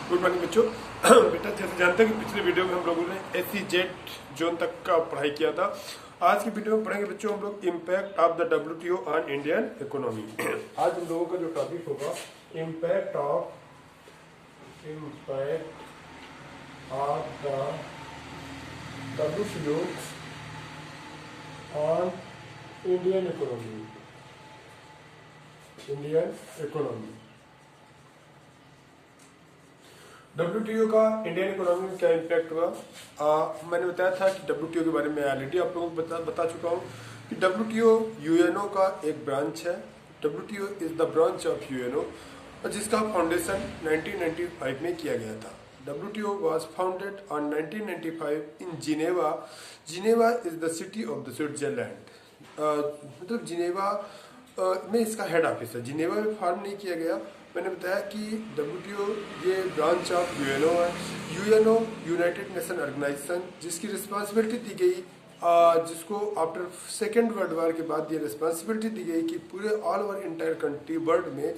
Good morning बच्चों। बेटा जैसे जानते हैं कि पिछले वीडियो में हम लोगों ने SEZ जोन तक का पढ़ाई किया था। आज की वीडियो में पढ़ेंगे बच्चों हम लोग impact of the WTO on Indian economy. आज हम लोगों का जो टॉपिक होगा impact of the WTO on Indian economy. WTO का इंडियन इकोनॉमी में क्या इम्पैक्ट हुआ। मैंने बताया था कि WTO के बारे में ऑलरेडी आप लोगों को बता चुका हूँ कि WTO UNO का एक ब्रांच है। WTO is the branch of UNO और जिसका फाउंडेशन 1995 में किया गया था। WTO was founded on 1995 in Geneva. Geneva is the city of the Switzerland. मतलब जिनेवा में इसका हेड ऑफिस है। जिनेवा में फॉर्म नहीं किया गया। मैंने बताया कि WTO ये ब्रांच ऑफ UNO है। UNO यूनाइटेड नेशन ऑर्गेनाइजेशन जिसकी रिस्पांसिबिलिटी दी गई, जिसको आफ्टर सेकेंड वर्ल्ड वॉर के बाद ये रिस्पांसिबिलिटी दी गई कि पूरे all over entire country world में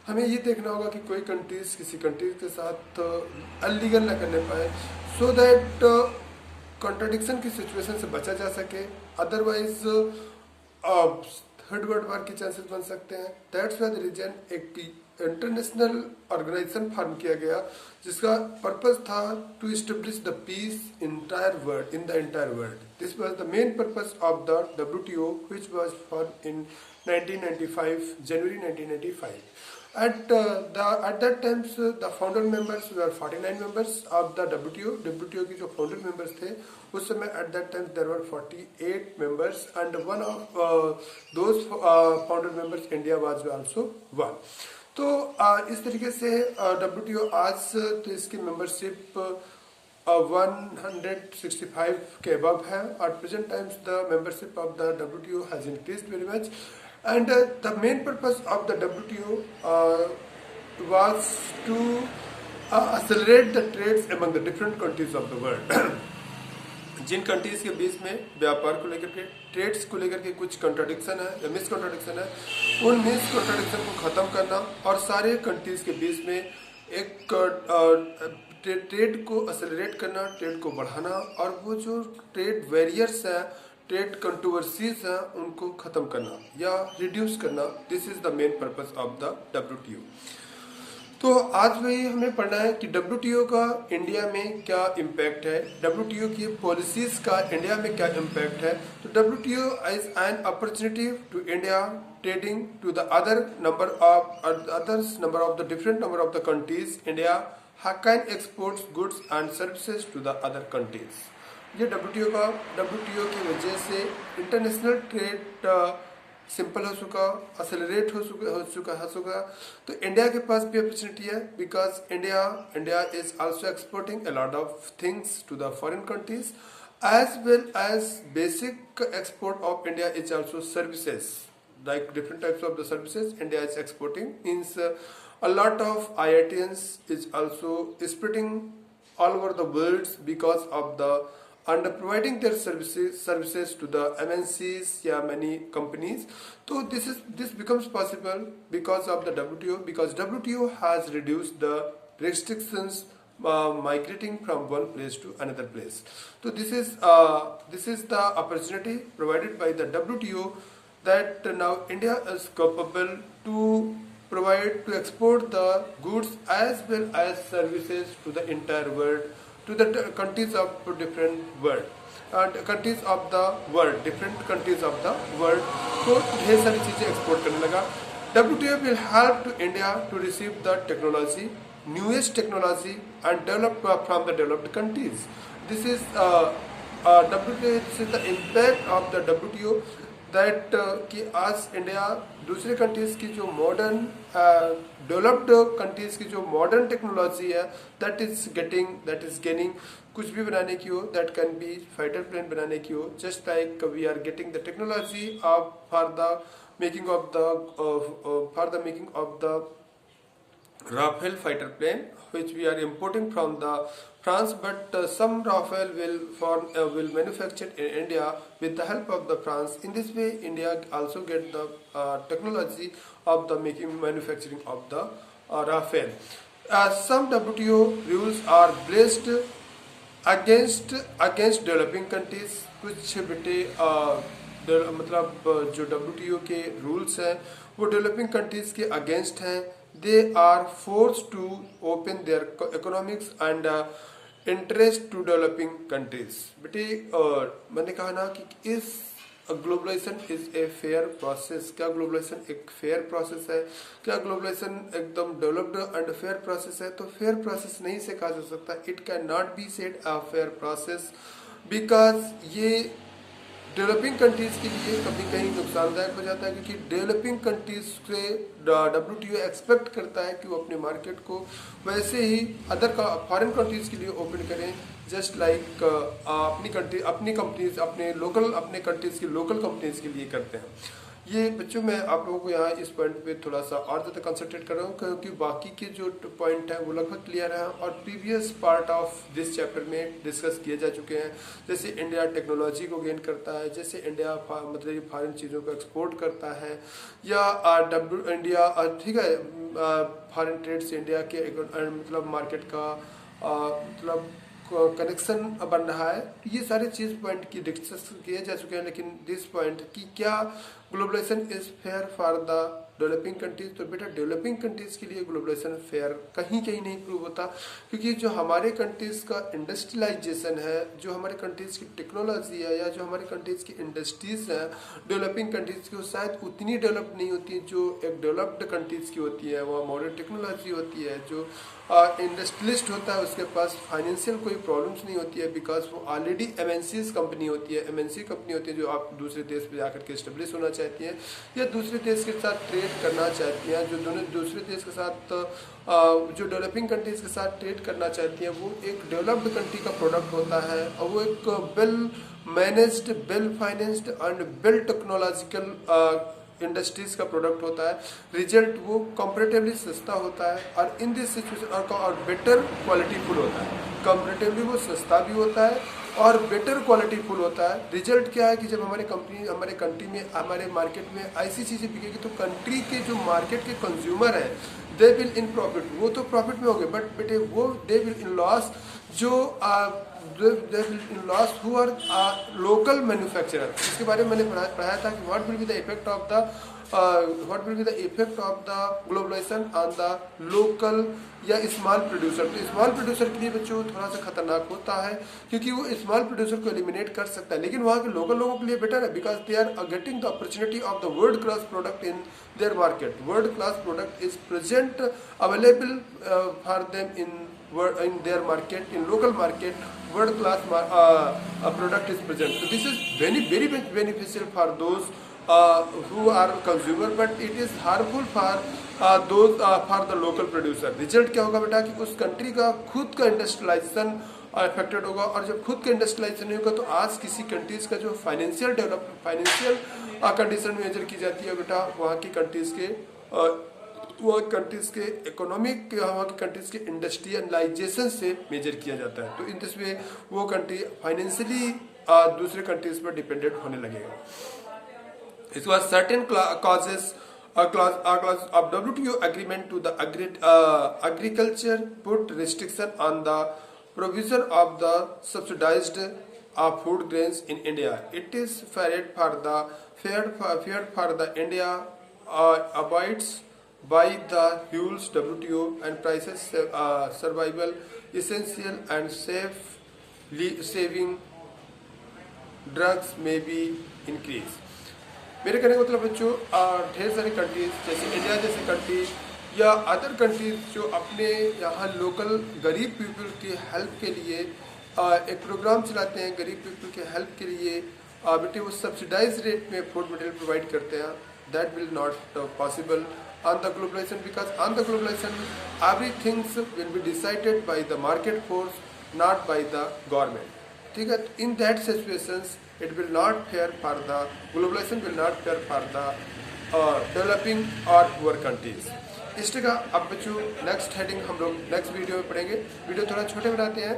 हमें ये देखना होगा कि कोई कंट्रीज किसी कंट्रीज के साथ अनलीगल ना करने पाए, सो दैट कॉन्ट्रडिक्शन की सिचुएशन से बचा जा सके। अदरवाइज थर्ड वर्ल्ड वॉर के चांसेस बन सकते हैं। दैट्स वाई द रीजन एक इंटरनेशनल ऑर्गेनाइजेशन फॉर्म किया गया जिसका पर्पस था to establish the peace in the entire world. This was the main purpose of the WTO which was form in 1995 January 1995. At that time the founder members were 49 members of the WTO. WTO की जो founder members थे उस समय at that time there were 48 members and one of those founder members India was also one. तो इस तरीके से WTO आज तो इसकी मेंबरशिप 165 के अबव है और present times the membership of the WTO has increased very much. And the main purpose of the WTO was to accelerate the trades among the different countries of the world. जिन countries के बीच में व्यापार को लेकर के, trades को लेकर के कुछ कंट्राडिक्शन है या मिस कंट्राडिक्शन है, उन मिस कंट्राडिक्शन को खत्म करना और सारे कंट्रीज के बीच में एक ट्रेड को एक्सेलरेट करना, ट्रेड को बढ़ाना और वो जो ट्रेड वेरियर्स है, ट्रेड कंट्रोवर्सीज हैं, उनको खत्म करना या रिड्यूस करना। This is the main purpose of the WTO. तो आज वही हमें पढ़ना है कि WTO का इंडिया में क्या इम्पैक्ट है, WTO की पॉलिसीज का इंडिया में क्या इम्पैक्ट है। तो WTO is an opportunity to India trading to the number of the different number of the countries. India can export goods and services to the other countries. ये WTO की वजह से international trade simple हो चुका, accelerate हो चुका. तो India के पास भी अपॉर्चुनिटी है because India is also exporting a lot of things to the foreign countries as well as basic export of India is also services like different types of the services India is exporting. Means a lot of IITians is also spreading all over the world because of the and providing their services to the MNCs या many companies. So this becomes possible because of the WTO, because WTO has reduced the restrictions migrating from one place to another place. So this is the opportunity provided by the WTO that now India is capable to export the goods as well as services to the entire world, to the countries of different world and countries of the world, different countries of the world. तो ढेर सारी चीजें export करने लगा. WTO will help to India to receive the technology, newest technology and develop from the developed countries. This is WTO. This is the impact of the WTO that कि आज India दूसरे countries की जो modern developed countries की जो modern technology है that is gaining. कुछ भी बनाने की हो, that can be fighter plane बनाने की हो, just like we are getting the technology for the making of the Rafale fighter plane which we are importing from the France, but some Rafale will manufactured in India with the help of the France. In this way India also get the technology of the manufacturing of the Rafale. Some WTO rules are placed against developing countries. कुछ बेटे मतलब जो WTO के rules हैं वो developing countries के against हैं। They are force to open their economics and interest to developing countries. बेटे मैंने कहा ना कि इस globalisation is a fair process. क्या ग्लोबलाइजेशन एक फेयर प्रोसेस है? क्या ग्लोबलाइजेशन एकदम डेवलप्ड एंड फेयर प्रोसेस है? तो फेयर प्रोसेस नहीं से कहा जा सकता। It can not be said a fair process because ये डेवलपिंग कंट्रीज के लिए कभी कहीं नुकसानदायक हो जाता है, क्योंकि डेवलपिंग कंट्रीज से WTO एक्सपेक्ट करता है कि वो अपने मार्केट को वैसे ही अदर फॉरेन कंट्रीज के लिए ओपन करें, जस्ट लाइक अपनी कंपनीज अपने कंट्रीज की लोकल कंपनीज के लिए करते हैं। ये बच्चों मैं आप लोगों को यहाँ इस पॉइंट पे थोड़ा सा और ज़्यादा कंसंट्रेट कर रहा हूँ, क्योंकि बाकी के जो पॉइंट हैं वो लगभग क्लियर है और previous part of this chapter में डिस्कस किए जा चुके हैं। जैसे इंडिया टेक्नोलॉजी को गेन करता है, जैसे इंडिया मतलब फॉरेन चीज़ों को एक्सपोर्ट करता है, या इंडिया ठीक है फॉरेन ट्रेड से इंडिया के मतलब मार्केट का मतलब कनेक्शन बन रहा है। ये सारे चीज पॉइंट की डिस्कस किए जा चुके हैं, लेकिन दिस पॉइंट कि क्या globalisation is fair for the developing countries, तो बेटा डेवलपिंग कंट्रीज के लिए ग्लोबलाइजेशन फेयर कहीं कहीं नहीं प्रूव होता, क्योंकि जो हमारे कंट्रीज का इंडस्ट्रियलाइजेशन है, जो हमारे कंट्रीज की टेक्नोलॉजी है, या जो हमारे कंट्रीज की इंडस्ट्रीज है डेवलपिंग कंट्रीज की, वो शायद उतनी डेवलप नहीं होती है जो एक डेवलप्ड कंट्रीज की होती है। वहाँ मॉडर्न टेक्नोलॉजी होती है, जो इंडस्ट्रियलिस्ट होता है उसके पास फाइनेंशियल कोई प्रॉब्लम्स नहीं होती है, बिकॉज वो ऑलरेडी MNCs कंपनी होती है। MNC कंपनी होती है जो आप दूसरे देश पे जाकर के इस्टेब्लिश होना चाहती है या दूसरे देश के साथ ट्रेड करना चाहती हैं। जो दोनों दूसरे देश के साथ जो डेवलपिंग कंट्रीज के साथ ट्रेड करना चाहती हैं, वो एक डेवलप्ड कंट्री का प्रोडक्ट होता है और वो एक well managed, well financed and well technological industries का प्रोडक्ट होता है। रिजल्ट वो कंपेरेटिवली सस्ता होता है और इन दिस सिचुएशन और बेटर क्वालिटी फुल होता है। कंपेरेटिवली वो सस्ता भी होता है और बेटर क्वालिटी फुल होता है। रिजल्ट क्या है कि जब हमारे कंट्री में हमारे मार्केट में ऐसी चीज़ें बिकेगी तो कंट्री के जो मार्केट के कंज्यूमर हैं दे विल इन प्रॉफिट, वो तो प्रॉफिट में होंगे, बट बेटे वो दे विल इन लॉस जो they will in loss who are local manufacturer। इसके बारे में मैंने पढ़ाया था कि what will be the effect of the globalization on the local या स्मॉल प्रोड्यूसर। तो स्मॉल प्रोड्यूसर के लिए बच्चों थोड़ा सा खतरनाक होता है, क्योंकि वो स्मॉल प्रोड्यूसर को एलिमिनेट कर सकता है, लेकिन वहाँ के लोकल लोगों के लिए बेटर है, because they are getting the opportunity of the world class product in their market. World class product is present available for them in their market, in local market, world class product is present. So this is very much beneficial for those who are consumer, but it is harmful for those for the local producer। Result क्या होगा बेटा कि उस country का खुद का industrialisation affected होगा, और जब खुद का इंडस्ट्रियलाइजेशन नहीं होगा तो आज किसी कंट्रीज का जो फाइनेंशियल कंडीशन मेजर की जाती है बेटा वहाँ की कंट्रीज के इकोनॉमिक, वहाँ की कंट्रीज के इंडस्ट्रियलाइजेशन से मेजर किया जाता है। तो इन दिस वे वो कंट्री फाइनेंशियली दूसरे कंट्रीज पर डिपेंडेंट होने लगेगा। इसके बाद certain causes clause of WTO agreement to the agriculture put restriction on the provision of the subsidized food grains in India. It is fair for the India abides by the rules WTO and prices survival essential and saving drugs may be increased। मेरे कहने का मतलब बच्चों ढेर सारी countries जैसे India जैसी countries या अदर कंट्रीज जो अपने यहाँ लोकल गरीब पीपल की हेल्प के लिए एक प्रोग्राम चलाते हैं, गरीब पीपल के हेल्प के लिए बेटे वो सब्सिडाइज रेट में फूड मटेरियल प्रोवाइड करते हैं। That will not possible on the globalization, because on the globalization everything will be decided by the market force, not by the government। ठीक है, in that situations it will not fair for the globalization will not fair for the developing or poor countries। इस जगह अब बच्चों next heading हम लोग next video में पढ़ेंगे। वीडियो थोड़ा छोटे बनाते हैं,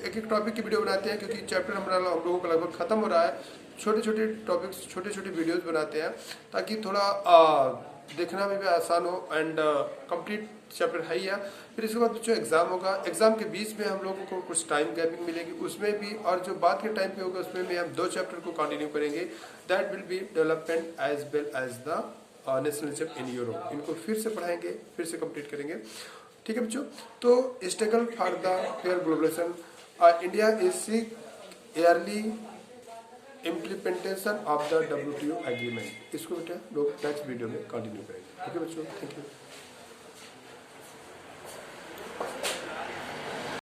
एक एक टॉपिक की वीडियो बनाते हैं, क्योंकि चैप्टर हमारा हम लोगों का लगभग खत्म हो रहा है। छोटे छोटे टॉपिक्स, छोटे छोटे वीडियोस बनाते हैं ताकि थोड़ा देखना में भी आसान हो एंड कंप्लीट चैप्टर है ही है, फिर इसके बाद बच्चों एग्जाम होगा। एग्जाम के बीच में हम लोगों को कुछ टाइम गैपिंग मिलेगी उसमें भी, और जो बाद के टाइम पे होगा उसमें भी हम 2 चैप्टर को कंटिन्यू करेंगे। That will be development as well as the nationalism in Europe. इनको फिर से पढ़ाएंगे, फिर से कंप्लीट करेंगे। ठीक है बच्चों, तो struggle for the fair globalisation, India is seek early implementation of the WTO agreement. इसको बेटा लोग नेक्स्ट वीडियो में कंटिन्यू करेंगे। ओके बच्चों, थैंक यू।